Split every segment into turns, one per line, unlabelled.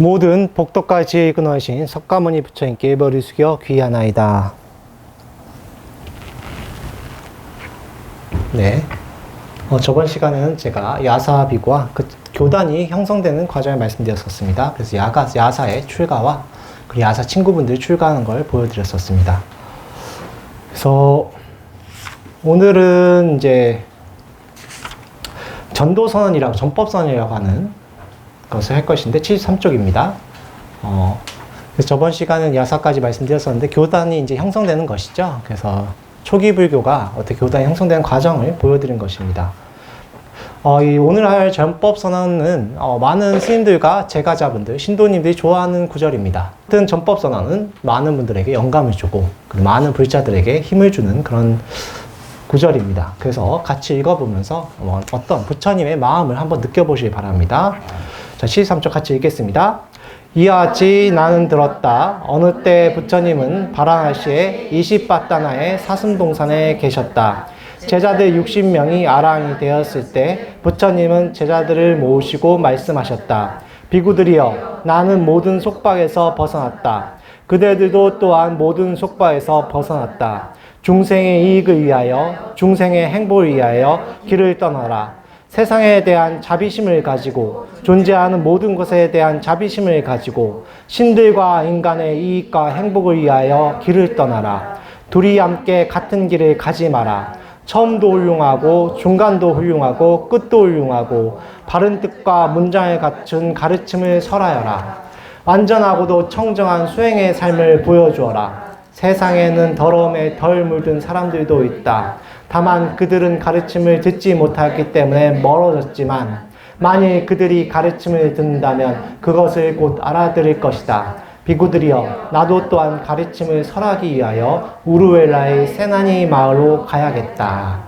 모든 복덕까지 이끌어하신 석가모니 부처님께 머리 숙여 귀하나이다. 네. 저번 시간에는 제가 야사비구와 그 교단이 형성되는 과정을 말씀드렸었습니다. 그래서 야사의 출가와 그 야사 친구분들이 출가하는 걸 보여드렸었습니다. 그래서 오늘은 이제 전도선언이라고, 전법선언이라고 하는 것을 할 것인데 73쪽입니다. 그래서 저번 시간은 야사까지 말씀드렸었는데 교단이 이제 형성되는 것이죠. 그래서 초기 불교가 어떻게 교단이 형성되는 과정을 보여드린 것입니다. 오늘 할 전법선언은 많은 스님들과 제가자분들, 신도님들이 좋아하는 구절입니다. 같은 전법선언은 많은 분들에게 영감을 주고 그리고 많은 불자들에게 힘을 주는 그런 구절입니다. 그래서 같이 읽어보면서 어떤 부처님의 마음을 한번 느껴보시기 바랍니다. 자, 73쪽 같이 읽겠습니다. 이하지 나는 들었다. 어느 때 부처님은 바라나시의 20바따나의 사슴동산에 계셨다. 제자들 60명이 아랑이 되었을 때 부처님은 제자들을 모으시고 말씀하셨다. 비구들이여, 나는 모든 속박에서 벗어났다. 그대들도 또한 모든 속박에서 벗어났다. 중생의 이익을 위하여, 중생의 행복을 위하여 길을 떠나라. 세상에 대한 자비심을 가지고, 존재하는 모든 것에 대한 자비심을 가지고 신들과 인간의 이익과 행복을 위하여 길을 떠나라. 둘이 함께 같은 길을 가지 마라. 처음도 훌륭하고 중간도 훌륭하고 끝도 훌륭하고 바른 뜻과 문장을 갖춘 가르침을 설하여라. 완전하고도 청정한 수행의 삶을 보여주어라. 세상에는 더러움에 덜 물든 사람들도 있다. 다만 그들은 가르침을 듣지 못하기 때문에 멀어졌지만 만일 그들이 가르침을 듣는다면 그것을 곧 알아들을 것이다. 비구들이여, 나도 또한 가르침을 설하기 위하여 우르웰라의 세나니 마을로 가야겠다.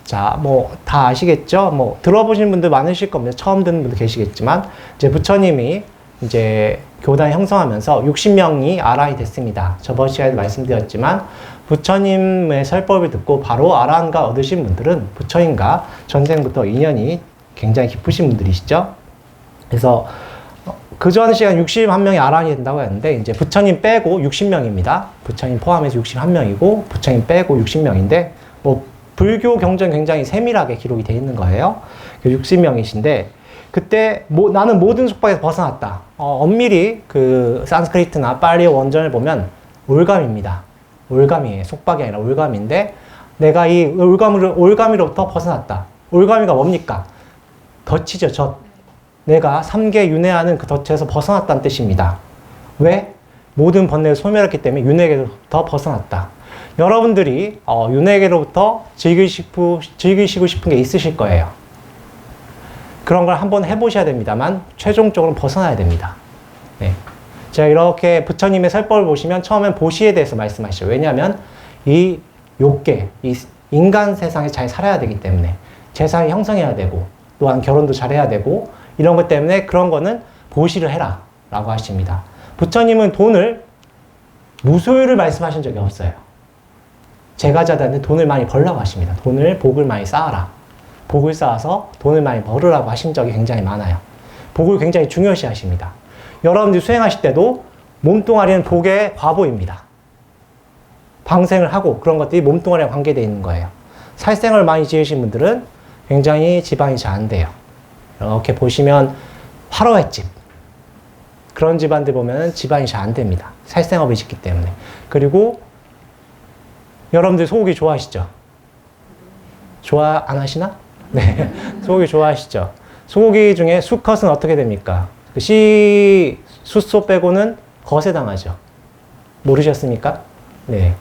자, 다 아시겠죠? 들어보신 분들 많으실 겁니다. 처음 듣는 분도 계시겠지만, 이제 부처님이 이제 교단을 형성하면서 60명이 아라이 됐습니다. 저번 시간에도 말씀드렸지만, 부처님의 설법을 듣고 바로 아라한가 얻으신 분들은 부처님과 전생부터 인연이 굉장히 깊으신 분들이시죠? 그래서 그 전 시간 61명이 아라한이 된다고 했는데 이제 부처님 빼고 60명입니다. 부처님 포함해서 61명이고 부처님 빼고 60명인데 불교 경전 굉장히 세밀하게 기록이 되어 있는 거예요. 60명이신데 그때 나는 모든 속박에서 벗어났다. 엄밀히 그 산스크리트나 빨리 원전을 보면 올감입니다. 올감이에요. 속박이 아니라 올감인데 내가 이 올감으로부터 벗어났다. 올감이가 뭡니까? 덫이죠, 덫. 내가 삼계 윤회하는 그 덫에서 벗어났다는 뜻입니다. 왜? 모든 번뇌를 소멸했기 때문에 윤회계로부터 벗어났다. 여러분들이 윤회계로부터 즐기시고 싶은 게 있으실 거예요. 그런 걸 한번 해보셔야 됩니다만 최종적으로 벗어나야 됩니다. 네. 제가 이렇게 부처님의 설법을 보시면 처음엔 보시에 대해서 말씀하시죠. 왜냐하면 이 욕계, 이 인간 세상에 잘 살아야 되기 때문에 재산이 형성해야 되고 또한 결혼도 잘해야 되고 이런 것 때문에 그런 거는 보시를 해라 라고 하십니다. 부처님은 돈을 무소유를 말씀하신 적이 없어요. 제가자들한테 돈을 많이 벌라고 하십니다. 복을 많이 쌓아라. 복을 쌓아서 돈을 많이 벌으라고 하신 적이 굉장히 많아요. 복을 굉장히 중요시 하십니다. 여러분들이 수행하실 때도 몸뚱아리는 복의 과보입니다. 방생을 하고 그런 것들이 몸뚱아리와 관계되어 있는 거예요. 살생을 많이 지으신 분들은 굉장히 지방이 잘 안 돼요. 이렇게 보시면 화로횟집 그런 집안들 보면 지방이 잘 안 됩니다. 살생업을 짓기 때문에. 그리고 여러분들 소고기 좋아하시죠? 좋아 안 하시나? 네, 소고기 좋아하시죠? 소고기 중에 수컷은 어떻게 됩니까? 숫소 빼고는 거세 당하죠. 모르셨습니까? 네,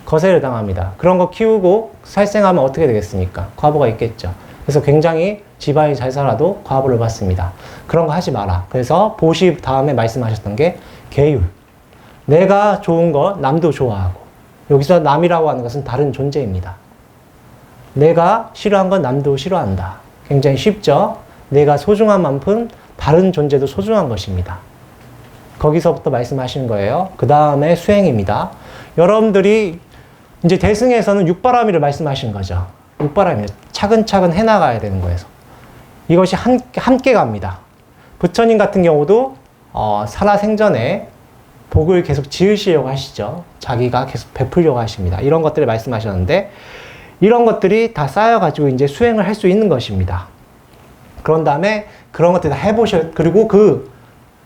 거세를 당합니다. 그런 거 키우고 살생하면 어떻게 되겠습니까? 과보가 있겠죠. 그래서 굉장히 집안이 잘 살아도 과보를 받습니다. 그런 거 하지 마라. 그래서 보시 다음에 말씀하셨던 게 계율. 내가 좋은 거 남도 좋아하고 여기서 남이라고 하는 것은 다른 존재입니다. 내가 싫어한 건 남도 싫어한다. 굉장히 쉽죠? 내가 소중한 만큼 다른 존재도 소중한 것입니다. 거기서부터 말씀하시는 거예요. 그 다음에 수행입니다. 여러분들이 이제 대승에서는 육바라밀을 말씀하시는 거죠. 육바라밀. 차근차근 해나가야 되는 거예요. 이것이 함께 갑니다. 부처님 같은 경우도 살아생전에 복을 계속 지으시려고 하시죠. 자기가 계속 베풀려고 하십니다. 이런 것들을 말씀하셨는데, 이런 것들이 다 쌓여가지고 이제 수행을 할 수 있는 것입니다. 그런 다음에 그런 것들 다 그리고 그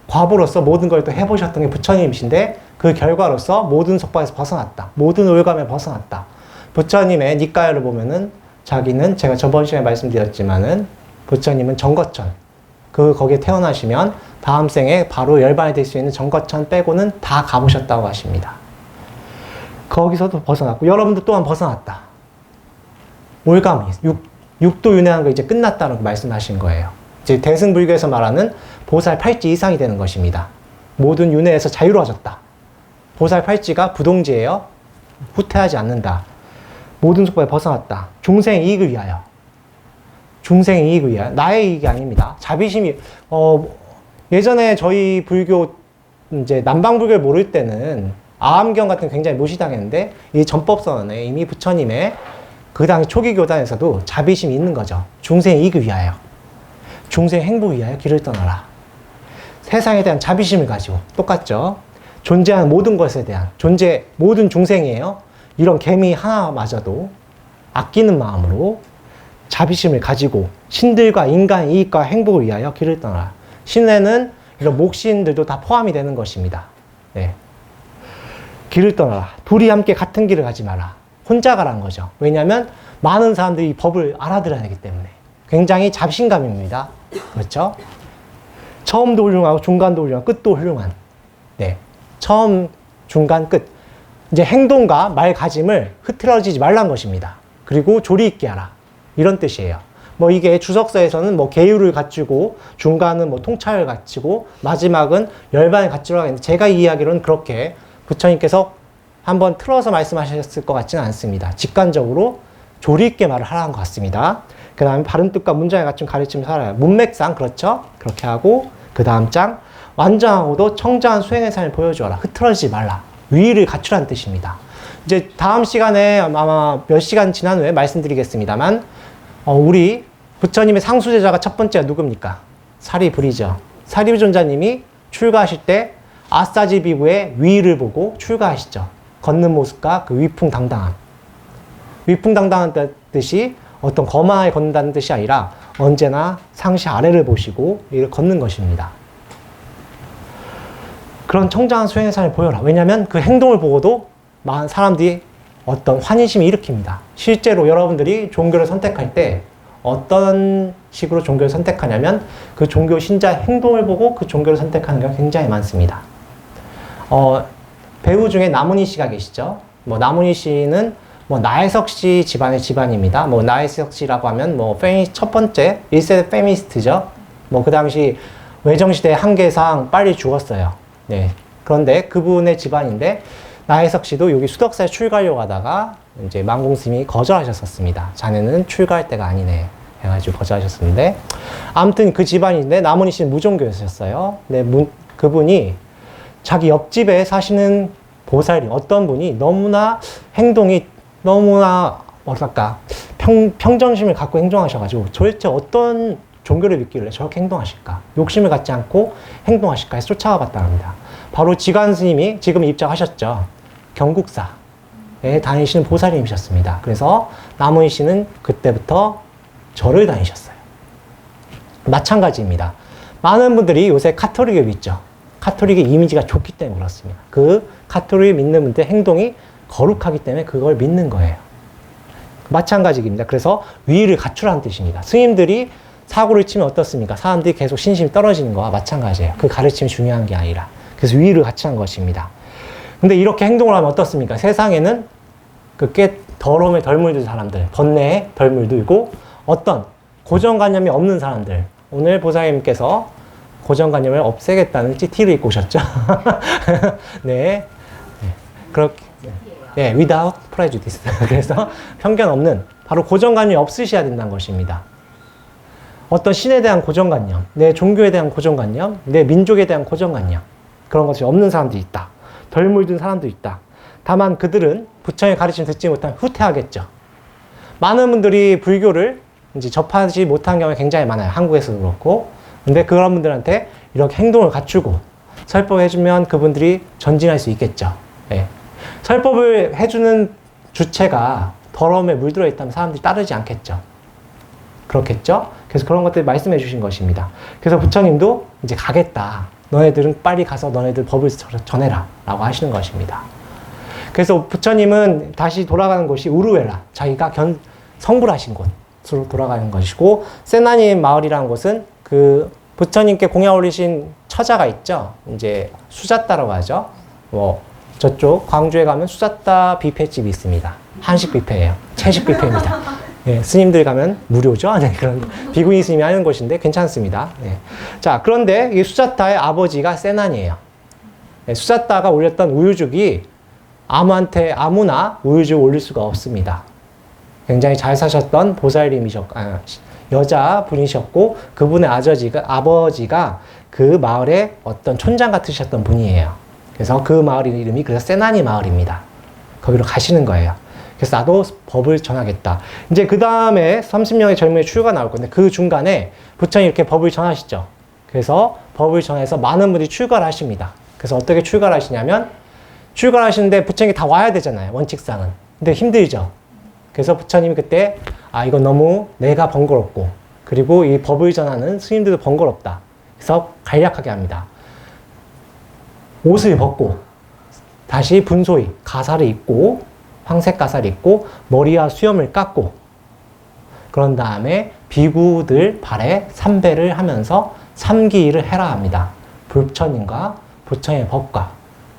과보로서 모든 걸 또 해보셨던 게 부처님이신데, 그 결과로서 모든 속박에서 벗어났다. 모든 올감에 벗어났다. 부처님의 닉가야를 보면은 자기는 제가 저번 시간에 말씀드렸지만은 부처님은 정거천. 거기에 태어나시면 다음 생에 바로 열반이 될 수 있는 정거천 빼고는 다 가보셨다고 하십니다. 거기서도 벗어났고, 여러분도 또한 벗어났다. 올감이, 육도 윤회한 거 이제 끝났다는 말씀하신 거예요. 이제 대승불교에서 말하는 보살 팔찌 이상이 되는 것입니다. 모든 윤회에서 자유로워졌다. 보살 팔찌가 부동지예요. 후퇴하지 않는다. 모든 속박에 벗어났다. 중생의 이익을 위하여. 중생의 이익을 위하여. 나의 이익이 아닙니다. 자비심이, 예전에 저희 불교, 이제 남방불교를 모를 때는 아함경 같은 굉장히 무시당했는데, 이 전법선언에 이미 부처님의 그 당시 초기 교단에서도 자비심이 있는 거죠. 중생의 이익을 위하여. 중생의 행복을 위하여 길을 떠나라. 세상에 대한 자비심을 가지고, 똑같죠. 존재하는 모든 것에 대한, 모든 중생이에요. 이런 개미 하나마저도 아끼는 마음으로 자비심을 가지고 신들과 인간 이익과 행복을 위하여 길을 떠나라. 신에는 이런 목신들도 다 포함이 되는 것입니다. 네. 길을 떠나라. 둘이 함께 같은 길을 가지 마라. 혼자 가라는 거죠. 왜냐하면 많은 사람들이 이 법을 알아들어야 하기 때문에. 굉장히 자신감입니다. 그렇죠? 처음도 훌륭하고 중간도 훌륭하고 끝도 훌륭한. 네. 처음, 중간, 끝. 이제 행동과 말가짐을 흐트러지지 말란 것입니다. 그리고 조리 있게 하라. 이런 뜻이에요. 뭐 이게 주석서에서는 뭐 계율을 갖추고, 중간은 뭐 통찰을 갖추고, 마지막은 열반을 갖추라고 하는데, 제가 이해하기로는 그렇게 부처님께서 한번 틀어서 말씀하셨을 것 같지는 않습니다. 직관적으로 조리 있게 말을 하라는 것 같습니다. 그 다음에 바른 뜻과 문장에 갖춘 가르침을 살아요. 문맥상 그렇죠? 그렇게 하고, 그 다음 장 완전하고도 청정한 수행의 삶을 보여주어라. 흐트러지지 말라. 위의를 갖추라는 뜻입니다. 이제 다음 시간에 아마 몇 시간 지난 후에 말씀드리겠습니다만, 우리 부처님의 상수제자가 첫 번째가 누굽니까? 사리부리죠. 사리부존자님이 출가하실 때 아싸지 비구의 위의를 보고 출가하시죠. 걷는 모습과 그 위풍당당함. 위풍당당한 뜻이 어떤 거만하게 걷는다는 뜻이 아니라 언제나 상시 아래를 보시고 이를 걷는 것입니다. 그런 청정한 수행의 삶을 보여라. 왜냐하면 그 행동을 보고도 많은 사람들이 어떤 환희심을 일으킵니다. 실제로 여러분들이 종교를 선택할 때 어떤 식으로 종교를 선택하냐면 그 종교 신자의 행동을 보고 그 종교를 선택하는 경우가 굉장히 많습니다. 배우 중에 나문희 씨가 계시죠. 뭐 나문희 씨는 뭐 나혜석 씨 집안의 집안입니다. 뭐 나혜석 씨라고 하면 뭐 첫 번째 1세대 페미니스트죠. 뭐 그 당시 외정시대 한계상 빨리 죽었어요. 네. 그런데 그분의 집안인데 나혜석 씨도 여기 수덕사에 출가하려고 하다가 이제 망공 스님이 거절하셨었습니다. 자네는 출가할 때가 아니네 해가지고 거절하셨었는데, 아무튼 그 집안인데 나문희 씨는 무종교였었어요. 네, 그분이 자기 옆집에 사시는 보살이 어떤 분이 너무나 행동이 너무나 뭐랄까 평정심을 갖고 행동하셔가지고 도대체 어떤 종교를 믿길래 저렇게 행동하실까, 욕심을 갖지 않고 행동하실까 해서 쫓아가 봤다 합니다. 바로 지관 스님이 지금 입장하셨죠. 경국사에 다니시는 보살님이셨습니다. 그래서 나문희 씨는 그때부터 절을 다니셨어요. 마찬가지입니다. 많은 분들이 요새 카톨릭을 믿죠. 카톨릭의 이미지가 좋기 때문에 그렇습니다. 그 카톨릭을 믿는 분들의 행동이 거룩하기 때문에 그걸 믿는 거예요. 마찬가지입니다. 그래서 위의를 갖추라는 뜻입니다. 스님들이 사고를 치면 어떻습니까? 사람들이 계속 신심이 떨어지는 거와 마찬가지예요. 그 가르침이 중요한 게 아니라. 그래서 위의를 갖추는 것입니다. 근데 이렇게 행동을 하면 어떻습니까? 세상에는 그 꽤 더러움에 덜 물든 사람들, 번뇌에 덜 물들고 어떤 고정관념이 없는 사람들. 오늘 보살님께서 고정관념을 없애겠다는 찌티를 입고 오셨죠. 네. 그렇게. 네, without prejudice. 그래서 편견 없는, 바로 고정관념이 없으셔야 된다는 것입니다. 어떤 신에 대한 고정관념, 내 종교에 대한 고정관념, 내 민족에 대한 고정관념, 그런 것이 없는 사람도 있다. 덜 물든 사람도 있다. 다만 그들은 부처의 가르침 듣지 못하면 후퇴하겠죠. 많은 분들이 불교를 이제 접하지 못한 경우가 굉장히 많아요. 한국에서도 그렇고. 근데 그런 분들한테 이렇게 행동을 갖추고 설법을 해주면 그분들이 전진할 수 있겠죠. 예. 설법을 해주는 주체가 더러움에 물들어 있다면 사람들이 따르지 않겠죠. 그렇겠죠? 그래서 그런 것들 말씀해 주신 것입니다. 그래서 부처님도 이제 가겠다. 너네들은 빨리 가서 너네들 법을 전해라. 라고 하시는 것입니다. 그래서 부처님은 다시 돌아가는 곳이 우루엘라. 자기가 성불하신 곳으로 돌아가는 것이고, 세나님 마을이라는 곳은 그 부처님께 공양 올리신 처자가 있죠. 이제 수자따라고 하죠. 뭐 저쪽 광주에 가면 수자따 뷔페집이 있습니다. 한식 뷔페예요. 채식 뷔페입니다. 예, 스님들 가면 무료죠. 네, 그런 비구니 스님이 하는 곳인데 괜찮습니다. 예. 자, 그런데 이 수자따의 아버지가 세난이에요. 예, 수자따가 올렸던 우유죽이 아무나 우유죽 올릴 수가 없습니다. 굉장히 잘 사셨던 여자분이셨고, 그분의 아버지가 그 마을의 어떤 촌장 같으셨던 분이에요. 그래서 그 마을 이름이 그래서 세나니 마을입니다. 거기로 가시는 거예요. 그래서 나도 법을 전하겠다. 이제 그 다음에 30명의 젊은이의 추유가 나올 건데, 그 중간에 부처님 이렇게 법을 전하시죠. 그래서 법을 전해서 많은 분들이 출가를 하십니다. 그래서 어떻게 출가를 하시냐면, 출가를 하시는데 부처님이 다 와야 되잖아요. 원칙상은. 근데 힘들죠. 그래서 부처님이 그때 이거 너무 내가 번거롭고, 그리고 이 법을 전하는 스님들도 번거롭다. 그래서 간략하게 합니다. 옷을 벗고 다시 분소히 가사를 입고, 황색 가사를 입고, 머리와 수염을 깎고, 그런 다음에 비구들 발에 삼배를 하면서 삼기를 해라 합니다. 부처님과 부처님의 법과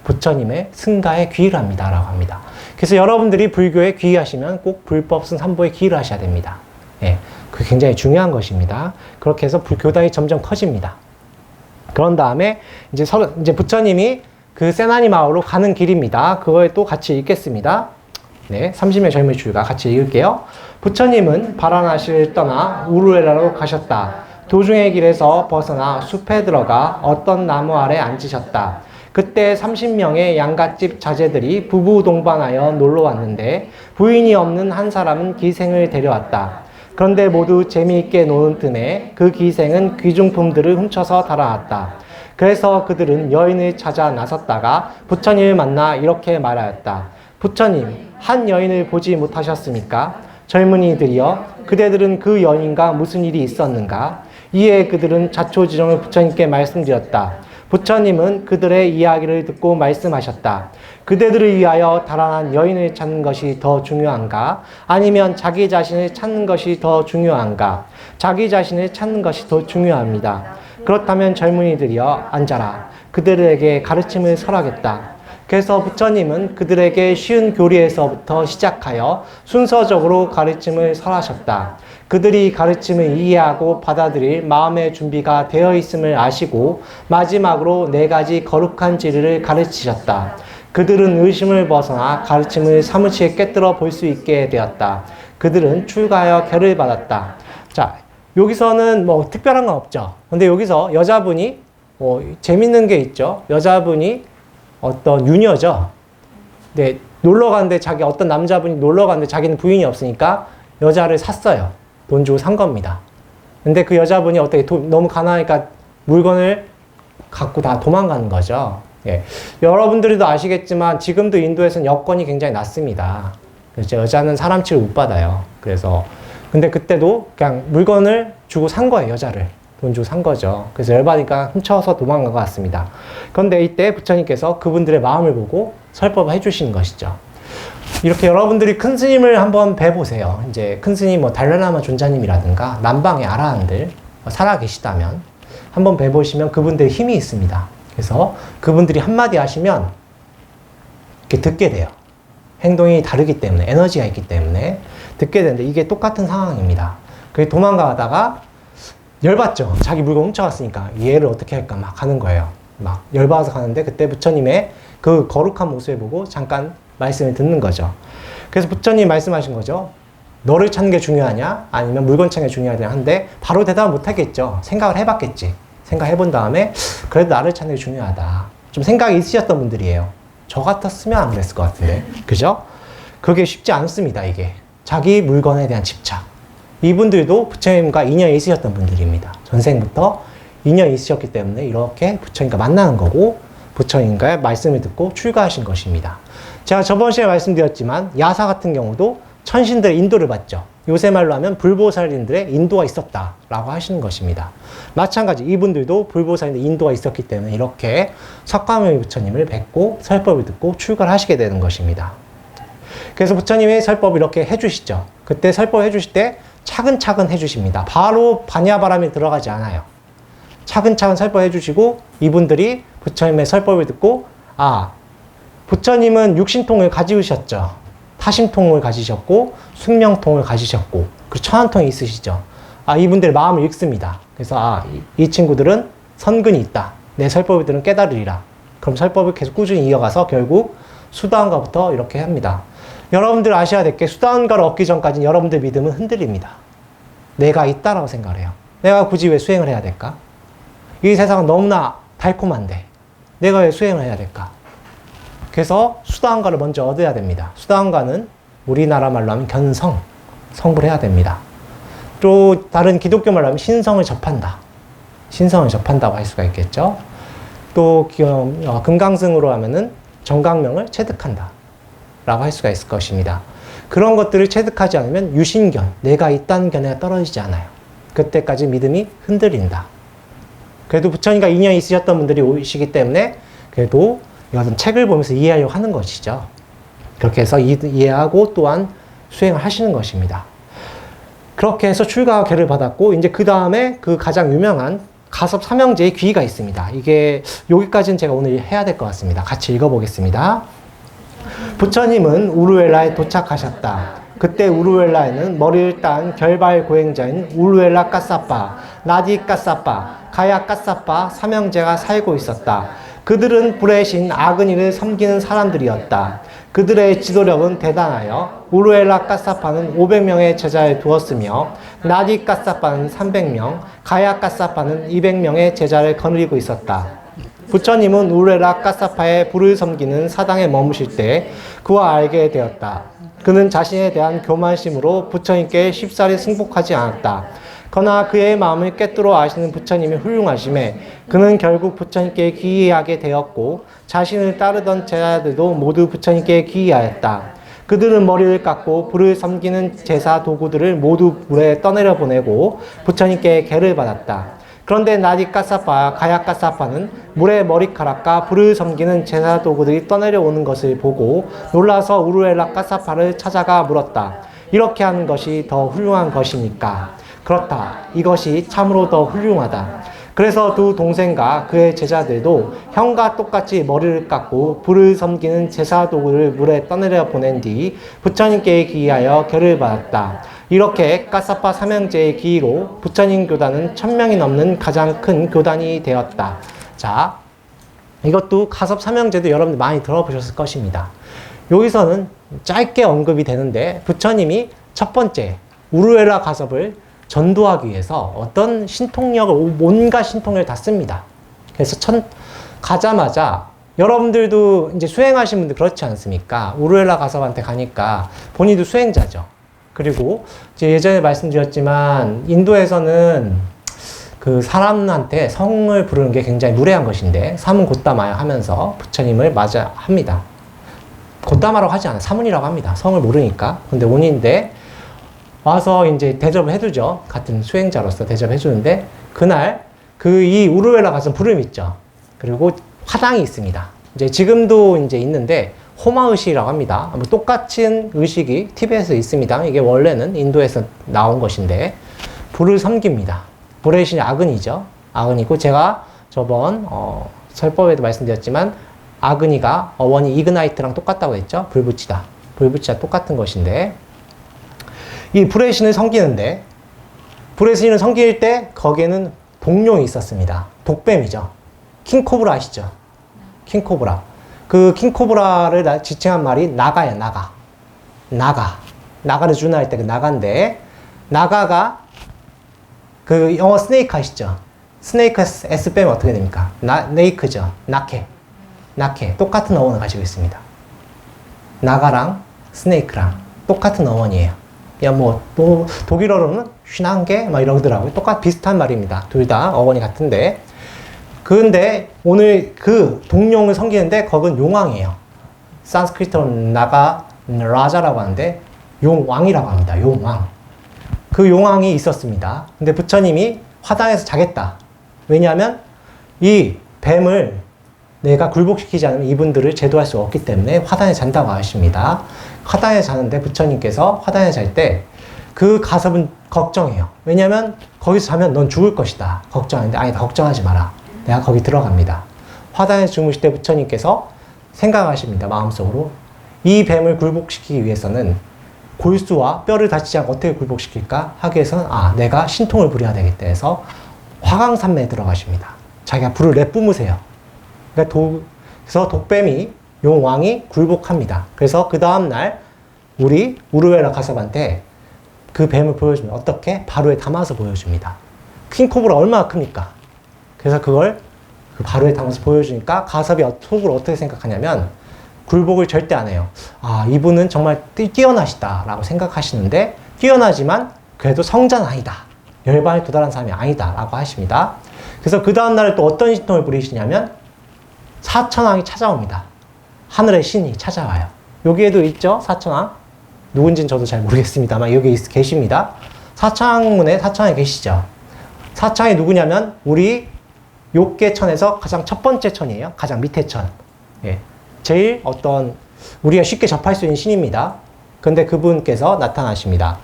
부처님의 승가에 귀의를 합니다. 라고 합니다. 그래서 여러분들이 불교에 귀의하시면 꼭 불법승 삼보에 귀의를 하셔야 됩니다. 예, 그게 굉장히 중요한 것입니다. 그렇게 해서 불교단이 점점 커집니다. 그런 다음에 이제 부처님이 그 세나니 마을로 가는 길입니다. 그거에 또 같이 읽겠습니다. 네, 30명 젊은 주가 같이 읽을게요. 부처님은 바라나시를 떠나 우루엘라로 가셨다. 도중의 길에서 벗어나 숲에 들어가 어떤 나무 아래 앉으셨다. 그때 30명의 양갓집 자제들이 부부 동반하여 놀러 왔는데 부인이 없는 한 사람은 기생을 데려왔다. 그런데 모두 재미있게 노는 틈에 그 기생은 귀중품들을 훔쳐서 달아났다. 그래서 그들은 여인을 찾아 나섰다가 부처님을 만나 이렇게 말하였다. 부처님, 한 여인을 보지 못하셨습니까? 젊은이들이여, 그대들은 그 여인과 무슨 일이 있었는가? 이에 그들은 자초지종을 부처님께 말씀드렸다. 부처님은 그들의 이야기를 듣고 말씀하셨다. 그대들을 위하여 달아난 여인을 찾는 것이 더 중요한가? 아니면 자기 자신을 찾는 것이 더 중요한가? 자기 자신을 찾는 것이 더 중요합니다. 그렇다면 젊은이들이여 앉아라. 그들에게 가르침을 설하겠다. 그래서 부처님은 그들에게 쉬운 교리에서부터 시작하여 순서적으로 가르침을 설하셨다. 그들이 가르침을 이해하고 받아들일 마음의 준비가 되어 있음을 아시고 마지막으로 4가지 거룩한 진리를 가르치셨다. 그들은 의심을 벗어나 가르침을 사무치게 꿰뚫어 볼 수 있게 되었다. 그들은 출가하여 결을 받았다. 자, 여기서는 뭐 특별한 건 없죠. 근데 여기서 여자분이 재밌는 게 있죠. 여자분이 어떤 유녀죠. 네, 놀러 갔는데 어떤 남자분이 놀러 갔는데 자기는 부인이 없으니까 여자를 샀어요. 돈 주고 산 겁니다. 근데 그 여자분이 너무 가난하니까 물건을 갖고 다 도망가는 거죠. 예. 여러분들도 아시겠지만 지금도 인도에서는 여건이 굉장히 낮습니다. 그래서 여자는 사람 취급을 못 받아요. 근데 그때도 그냥 물건을 주고 산 거예요, 여자를. 돈 주고 산 거죠. 그래서 열받으니까 훔쳐서 도망간 것 같습니다. 그런데 이때 부처님께서 그분들의 마음을 보고 설법을 해주시는 것이죠. 이렇게 여러분들이 큰 스님을 한번 뵈보세요. 이제 큰 스님 달라라마 존자님이라든가 남방의 아라한들 살아 계시다면 한번 뵈보시면 그분들의 힘이 있습니다. 그래서 그분들이 한마디 하시면 이렇게 듣게 돼요. 행동이 다르기 때문에, 에너지가 있기 때문에 듣게 되는데 이게 똑같은 상황입니다. 그래서 도망가다가 열받죠. 자기 물건 훔쳐갔으니까 얘를 어떻게 할까 막 하는 거예요. 막 열받아서 가는데 그때 부처님의 그 거룩한 모습을 보고 잠깐 말씀을 듣는 거죠. 그래서 부처님이 말씀하신 거죠. 너를 찾는 게 중요하냐? 아니면 물건 찾는 게 중요하냐? 한데 바로 대답을 못 하겠죠. 생각을 해봤겠지. 생각해본 다음에 그래도 나를 찾는 게 중요하다. 좀 생각이 있으셨던 분들이에요. 저 같았으면 안 그랬을 것 같은데. 그죠? 그게 쉽지 않습니다, 이게. 자기 물건에 대한 집착. 이분들도 부처님과 인연이 있으셨던 분들입니다. 전생부터 인연이 있으셨기 때문에 이렇게 부처님과 만나는 거고 부처님과의 말씀을 듣고 출가하신 것입니다. 제가 저번 시간에 말씀드렸지만 야사 같은 경우도 천신들의 인도를 받죠. 요새 말로 하면 불보살인들의 인도가 있었다라고 하시는 것입니다. 마찬가지 이분들도 불보살인의 인도가 있었기 때문에 이렇게 석가모니 부처님을 뵙고 설법을 듣고 출가를 하시게 되는 것입니다. 그래서 부처님의 설법을 이렇게 해주시죠. 그때 설법 해주실 때 차근차근 해주십니다. 바로 반야바람이 들어가지 않아요. 차근차근 설법해 주시고 이분들이 부처님의 설법을 듣고 부처님은 육신통을 가지셨죠. 타심통을 가지셨고 숙명통을 가지셨고 그리고 천한통이 있으시죠. 이분들의 마음을 읽습니다. 그래서 이 친구들은 선근이 있다. 내 설법을 들은 깨달으리라. 그럼 설법을 계속 꾸준히 이어가서 결국 수다원가부터 이렇게 합니다. 여러분들 아셔야 될 게 수다원가를 얻기 전까지는 여러분들 믿음은 흔들립니다. 내가 있다라고 생각을 해요. 내가 굳이 왜 수행을 해야 될까? 이 세상은 너무나 달콤한데 내가 왜 수행을 해야 될까? 그래서 수다원가를 먼저 얻어야 됩니다. 수다원가는 우리나라 말로 하면 견성, 성불해야 해야 됩니다. 또 다른 기독교 말로 하면 신성을 접한다. 신성을 접한다고 할 수가 있겠죠. 또 금강승으로 하면은 정강명을 체득한다 라고 할 수가 있을 것입니다. 그런 것들을 체득하지 않으면 유신견, 내가 있다는 견해가 떨어지지 않아요. 그때까지 믿음이 흔들린다. 그래도 부처님과 인연이 있으셨던 분들이 오시기 때문에 그래도 이것은 책을 보면서 이해하려고 하는 것이죠. 그렇게 해서 이해하고 또한 수행을 하시는 것입니다. 그렇게 해서 출가와 계를 받았고 이제 그 다음에 그 가장 유명한 가섭 삼형제의 귀의가 있습니다. 이게 여기까지는 제가 오늘 해야 될 것 같습니다. 같이 읽어보겠습니다. 부처님은 우루엘라에 도착하셨다. 그때 우루엘라에는 머리를 딴 결발 고행자인 우루엘라 까사빠, 나디 까사빠, 가야 까사빠 삼형제가 살고 있었다. 그들은 불의 신 아그니를 섬기는 사람들이었다. 그들의 지도력은 대단하여 우루엘라 까사빠는 500명의 제자를 두었으며 나디 까사빠는 300명, 가야 까사빠는 200명의 제자를 거느리고 있었다. 부처님은 우루엘라 까사빠의 불을 섬기는 사당에 머무실 때 그와 알게 되었다. 그는 자신에 대한 교만심으로 부처님께 쉽사리 승복하지 않았다. 그러나 그의 마음을 꿰뚫어 아시는 부처님이 훌륭하심에 그는 결국 부처님께 귀의하게 되었고 자신을 따르던 제자들도 모두 부처님께 귀의하였다. 그들은 머리를 깎고 불을 섬기는 제사 도구들을 모두 물에 떠내려 보내고 부처님께 계를 받았다. 그런데 나디 까사빠와 가야 까사빠는 물에 머리카락과 불을 섬기는 제사 도구들이 떠내려 오는 것을 보고 놀라서 우루엘라 까사빠를 찾아가 물었다. 이렇게 하는 것이 더 훌륭한 것이니까. 그렇다. 이것이 참으로 더 훌륭하다. 그래서 두 동생과 그의 제자들도 형과 똑같이 머리를 깎고 불을 섬기는 제사 도구를 물에 떠내려 보낸 뒤 부처님께 귀의하여 계를 받았다. 이렇게 까사빠 삼형제의 기의로 부처님 교단은 1000명이 넘는 가장 큰 교단이 되었다. 자, 이것도 가섭 삼형제도 여러분들 많이 들어보셨을 것입니다. 여기서는 짧게 언급이 되는데 부처님이 첫 번째 우루엘라 가섭을 전도하기 위해서 어떤 신통력을 온갖 신통력을 다 씁니다. 그래서 가자마자 여러분들도 이제 수행하신 분들 그렇지 않습니까? 우루엘라 가섭한테 가니까 본인도 수행자죠. 그리고 이제 예전에 말씀드렸지만 인도에서는 그 사람한테 성을 부르는 게 굉장히 무례한 것인데 사문 곧다마야 하면서 부처님을 맞아 합니다. 곧다마라고 하지 않아요. 사문이라고 합니다. 성을 모르니까. 근데 온인데 와서 이제 대접을 해주죠. 같은 수행자로서 대접해 주는데 그날 이 우루엘라 가서 부름이 있죠. 그리고 화당이 있습니다. 이제 지금도 이제 있는데 호마의식이라고 합니다. 똑같은 의식이 티베트에 있습니다. 이게 원래는 인도에서 나온 것인데 불을 섬깁니다. 불의 신이 아그니죠. 아그니고 제가 저번 설법에도 말씀드렸지만 아그니가 어원이 이그나이트랑 똑같다고 했죠. 불붙이다. 불붙이다 똑같은 것인데 이 불의 신을 섬기는데 불의 신을 섬길 때 거기에는 독룡이 있었습니다. 독뱀이죠. 킹코브라 아시죠? 킹코브라. 그 킹코브라를 지칭한 말이 나가야 나가를 준할 때 그 나가인데 나가가 그 영어 스네이크 아시죠? 스네이크 S 빼면 어떻게 됩니까? 네이크죠. 나케 똑같은 어원을 가지고 있습니다. 나가랑 스네이크랑 똑같은 어원이에요. 독일어로는 휘난게 막 이러더라고요. 비슷한 말입니다. 둘 다 어원이 같은데 근데 오늘 그 동룡을 섬기는데 거긴 용왕이에요. 산스크리트로 나가 라자라고 하는데 용왕이라고 합니다. 용왕. 그 용왕이 있었습니다. 근데 부처님이 화당에서 자겠다. 왜냐하면 이 뱀을 내가 굴복시키지 않으면 이분들을 제도할 수 없기 때문에 화단에 잔다고 하십니다. 화단에 자는데 부처님께서 화단에 잘 때 그 가섭은 걱정해요. 왜냐하면 거기서 자면 넌 죽을 것이다. 걱정하는데 아니다. 걱정하지 마라. 내가 거기 들어갑니다. 화단에 주무실 때 부처님께서 생각하십니다. 마음속으로. 이 뱀을 굴복시키기 위해서는 골수와 뼈를 다치지 않고 어떻게 굴복시킬까 하기 위해서는 내가 신통을 부려야 되겠다 해서 화강산매에 들어가십니다. 자기가 불을 내뿜으세요. 그래서 독뱀이 용왕이 굴복합니다. 그래서 그 다음날 우리 우르웨라 가섭한테 그 뱀을 보여줍니다. 어떻게? 바로에 담아서 보여줍니다. 킹코브라 얼마나 큽니까? 그래서 그걸 그 바로에 담아서 보여주니까 가섭이 속으로 어떻게 생각하냐면 굴복을 절대 안 해요. 이분은 정말 뛰어나시다라고 생각하시는데 뛰어나지만 그래도 성자는 아니다. 열반에 도달한 사람이 아니다라고 하십니다. 그래서 그 다음날에 또 어떤 신통을 부리시냐면 사천왕이 찾아옵니다. 하늘의 신이 찾아와요. 여기에도 있죠? 사천왕. 누군지는 저도 잘 모르겠습니다만 여기 계십니다. 사천왕문에 사천왕이 계시죠. 사천왕이 누구냐면 우리 욕계천에서 가장 첫 번째 천이에요. 가장 밑에 천. 예. 제일 우리가 쉽게 접할 수 있는 신입니다. 근데 그분께서 나타나십니다.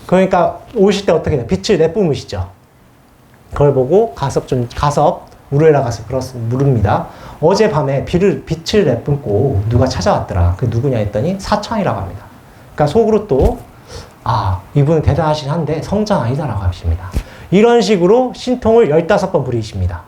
그러니까 오실 때 어떻게 해요? 빛을 내뿜으시죠. 그걸 보고 우르웨라 가섭 물습니다. 어젯밤에 빛을 내뿜고 누가 찾아왔더라. 그 누구냐 했더니 사천왕이라고 합니다. 그러니까 속으로 또 이분은 대단하신 한데 성자는 아니다라고 하십니다. 이런 식으로 신통을 15번 부리십니다.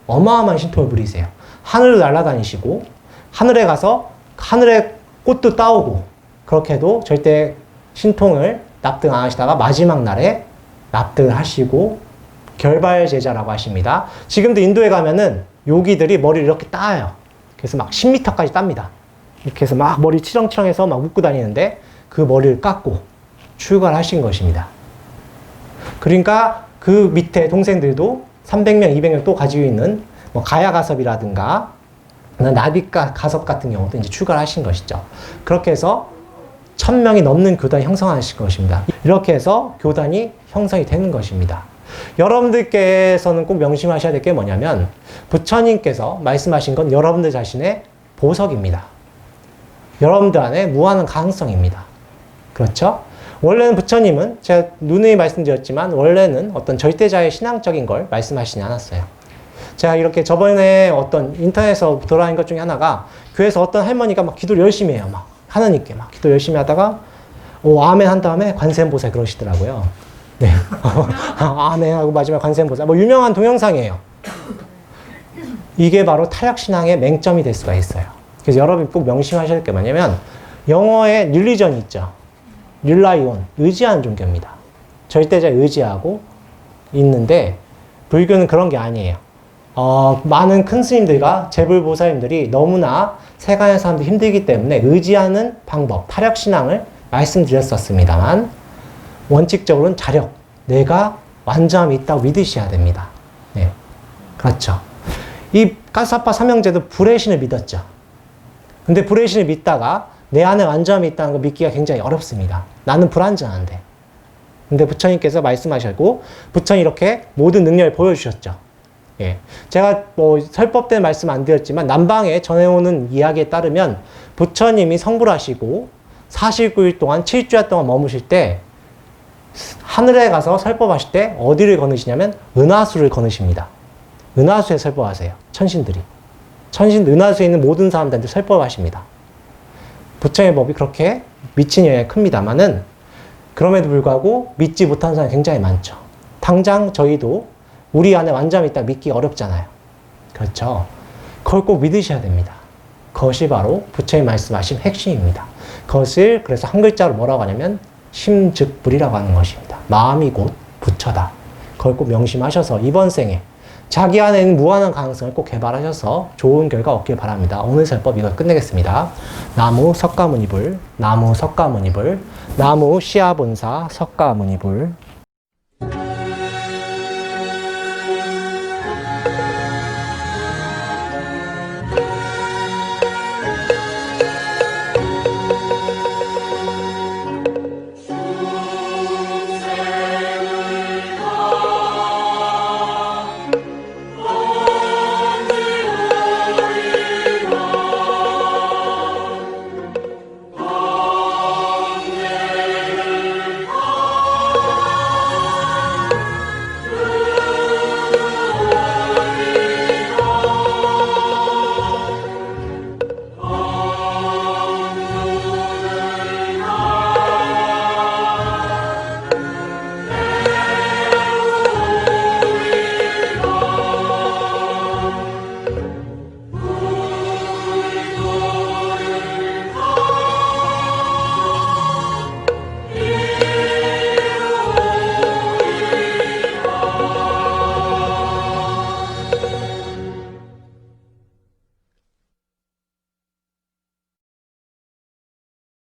어마어마한 신통을 부리세요. 하늘을 날아다니시고 하늘에 가서 하늘의 꽃도 따오고 그렇게 해도 절대 신통을 납득 안 하시다가 마지막 날에 납득을 하시고 결발제자라고 하십니다. 지금도 인도에 가면은 요기들이 머리를 이렇게 따요. 그래서 막 10m까지 땁니다. 이렇게 해서 막 머리 치렁치렁해서 막 묶고 다니는데 그 머리를 깎고 출가를 하신 것입니다. 그러니까 그 밑에 동생들도 300명, 200명 또 가지고 있는 가야 가섭이라든가 나비가 가섭 같은 경우도 이제 출가를 하신 것이죠. 그렇게 해서 1000명이 넘는 교단이 형성하신 것입니다. 이렇게 해서 교단이 형성이 되는 것입니다. 여러분들께서는 꼭 명심하셔야 될 게 뭐냐면 부처님께서 말씀하신 건 여러분들 자신의 보석입니다. 여러분들 안에 무한한 가능성입니다. 그렇죠? 원래는 부처님은 제가 누누이 말씀드렸지만 원래는 어떤 절대자의 신앙적인 걸 말씀하시지 않았어요. 제가 이렇게 저번에 어떤 인터넷에서 돌아다닌 것 중에 하나가 교회에서 어떤 할머니가 막 기도를 열심히 해요. 막 하나님께 막 기도 열심히 하다가 아멘 한 다음에 관세음보살 그러시더라고요. 네. 아멘 하고 마지막에 관세음보살. 유명한 동영상이에요. 이게 바로 타락신앙의 맹점이 될 수가 있어요. 그래서 여러분이 꼭 명심하셔야 될 게 뭐냐면 영어에 릴리전이 있죠. 릴라이온, 의지하는 종교입니다. 절대자에 의지하고 있는데 불교는 그런 게 아니에요. 많은 큰 스님들과 재불보살님들이 너무나 세간의 사람들이 힘들기 때문에 의지하는 방법, 타력신앙을 말씀드렸었습니다만 원칙적으로는 자력, 내가 완전함이 있다고 믿으셔야 됩니다. 네, 그렇죠. 이 까사파 삼형제도 불의 신을 믿었죠. 근데 불의 신을 믿다가 내 안에 완전함이 있다는 걸 믿기가 굉장히 어렵습니다. 나는 불완전한데. 근데 부처님께서 말씀하셨고 부처님 이렇게 모든 능력을 보여주셨죠. 예. 제가 설법된 말씀 안 드렸지만 남방에 전해오는 이야기에 따르면 부처님이 성불 하시고 49일 동안 7주야 동안 머무실 때 하늘에 가서 설법하실 때 어디를 거느시냐면 은하수를 거느십니다. 은하수에 설법하세요. 천신들이. 은하수에 있는 모든 사람들한테 설법하십니다. 부처의 법이 그렇게 미친 영향이 큽니다만은 그럼에도 불구하고 믿지 못하는 사람이 굉장히 많죠. 당장 저희도 우리 안에 완전함이 있다 믿기 어렵잖아요. 그렇죠. 그걸 꼭 믿으셔야 됩니다. 그것이 바로 부처님 말씀하신 핵심입니다. 그것을 그래서 한 글자로 뭐라고 하냐면 심즉불이라고 하는 것입니다. 마음이 곧 부처다. 그걸 꼭 명심하셔서 이번 생에 자기 안에 있는 무한한 가능성을 꼭 개발하셔서 좋은 결과 얻길 바랍니다. 오늘 설법 이걸 끝내겠습니다. 나무 석가모니불, 나무 석가모니불, 나무 시아본사 석가모니불.